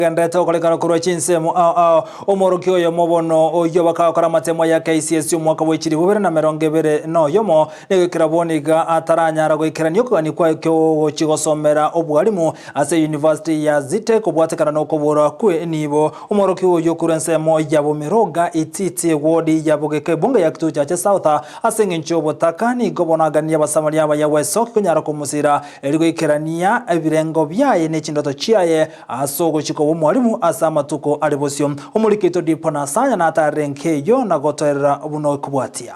Gandeta okolekana kurwa chinsemo omorokio yo mobono oyo bakakora matemo ya KCS umwaka w'ekiri 2020 no yomo negekira boniga ataranyara goikerania kugani kwa kyo chigosomera obwalimu ase University ya Zite kubwatekana no kubura kwe nibo omorokio oyo kurensemo ya bomiroga ititi wodi ya bogeke bunga ya kituja cha South asenge nchobo takani gobonagania basamaria aba ya Wesok kunyara kumusira erigoikerania ebirengo byaye n'echindoto chiaye asogo chiko mwalimu asama tuko alibosio umulikito dipo na sanya na atarenke yo na gotorera buno kubwatia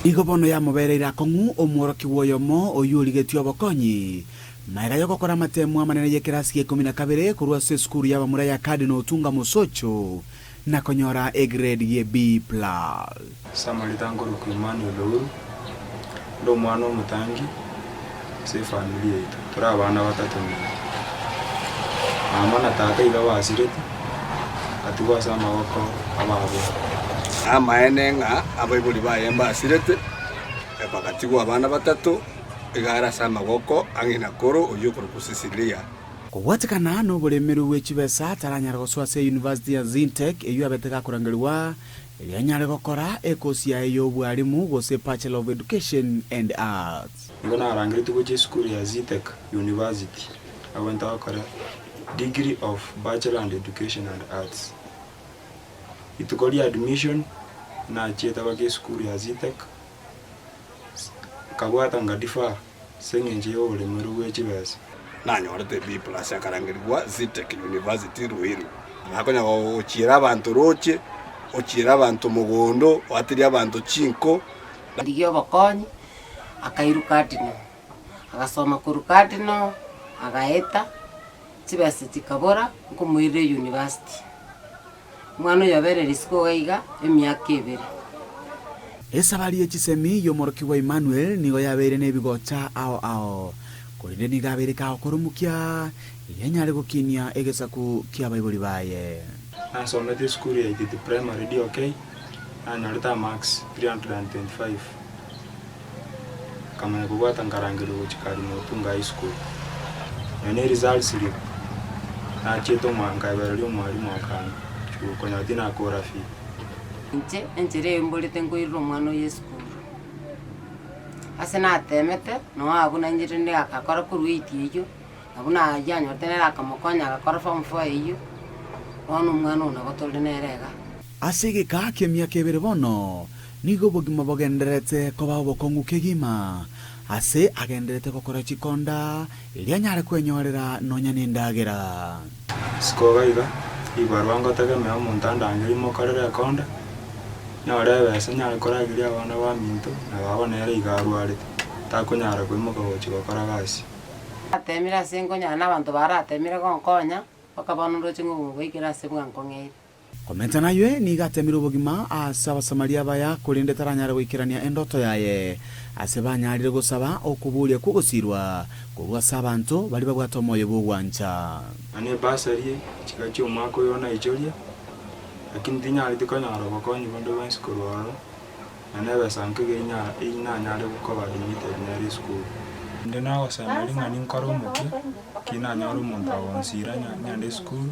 igobono ya muberera kongu omworoki woyomo oyuligetio abakonyi maira yoko kora matemu amanene yekirasi ye 12 kurwa se skuru ya bamura ya Cardinal Otunga Musocho na konyora e grade ye B+. Samalitango rukumani oluru ndo mwana mutangi se familia yetu tura abana batatu amana tata iga wasirete atuwa sama wako ababo amaenenga abaibuli bayemba asirete epakatiwa abana batatu igara sama wako angina koro oyukuru kusisilia kuwatikana no bulemeru wechibesa taranyara goswa se University ya Zintek eyo abeteka kurangirwa yanyare gokora ekosia eyo bwalimu gose Bachelor of Education and Arts ngona arangiritu goje school ya Zintek University awenta akora degree of Bachelor and Education and Arts. Itukoli admission na cheta wake school ya Zintek. Kabwata ngadifa sengenje ole muruwe chibese. Na nyorete B+ akarangirwa Zintek University Ruiru. Nakonya ochira abantu roche, ochira abantu mugondo, watiri abantu chinko. Ndigyo bakonyi akairukatino. Akasoma kurukatino, agaeta Tibasi tikabora ngumwire university mwana yabere risiko gaiga emyaka 2 esabali echisemi yomoroki wa Emmanuel nigo yabere nebigocha ao kurinde nigabere ka okoromukia yenyare gokinia egesaku kia baibuli baye nasomete school ya the primary D okay anyarita max 325 kama kubwata ngarangiro gochikari no tunga high school ene results slip na cheto mwanga bero mwalimu akana chukonya dina akora fi njere mbolete ngoiro mwana yesu asena temete no abuna njire ndi akakora kuruiti eyo abuna yanyo tenera akamokonya akakora form 4 eyo ono mwana ona gotolenerega asige ka kemia kebere bono nigo bogima bogenderete koba bokongu kegima ase agenderete gokora chikonda ilianyare kwenyorera nonya nindagera skogaiga ibarwanga tegemea muntanda angirimo korera konda nyorebe senyare koragiria abana ba minto na babonera igarwarite takunyara kwimoka gochi gokora gasi atemira sengonya na abantu baratemira gonkonya bakabonoro chingu goikira sebwa nkongei komenta nayo ni gatemira bogima asaba samaria baya kulinde taranyara goikirania endoto yaye asebanyarire gosaba okubulia kugosirwa kurwa sabantu bali babwato moyo bugwancha ane basari chikacho mako yona ichoria lakini tinyari tikonyara bakonyi bondo ba school waro ane basanke genya ina nyare gukoba limited na school ndena wasamali ngani nkoromuki kina nyaru monta wonsira nyande school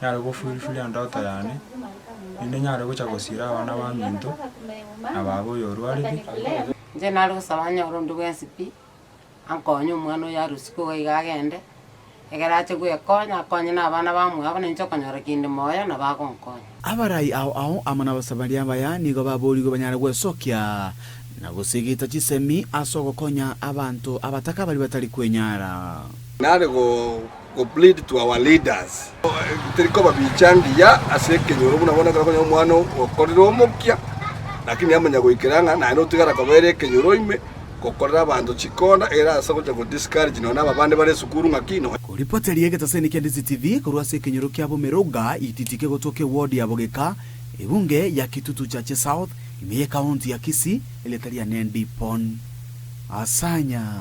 nyare go fulfili andota yane inde nyare go chagosira abana ba minto ababo yorwari nje nari gusabanya urundi rw'NCP ankonye umwana ya rusiko gagende egarache gwekonya konye n'abana bamwe abana ncho konyora kinde moyo na bagonkonya abarai ao amana basabaria baya nigo baburi go banyara gwesokia na gusigita chisemi asogo konya abantu abataka bali batali kwenyara nare go plead to our leaders teriko babichangia aseke nyoro bunabona konya umwana okorero mukia lakini amanya goikeranga na no tigara kabere kenyoroime kokorera abantu chikona era asagoja go discourage nona babande bare sukuru ngakino kuripoteri yegetaseni kya Ndizi TV kurwa se kenyoro kya bomeroga ititike gotoke ward ya bogeka ebunge ya Kitutu Chache South imeye county ya Kisii eletaria Nendi Pon asanya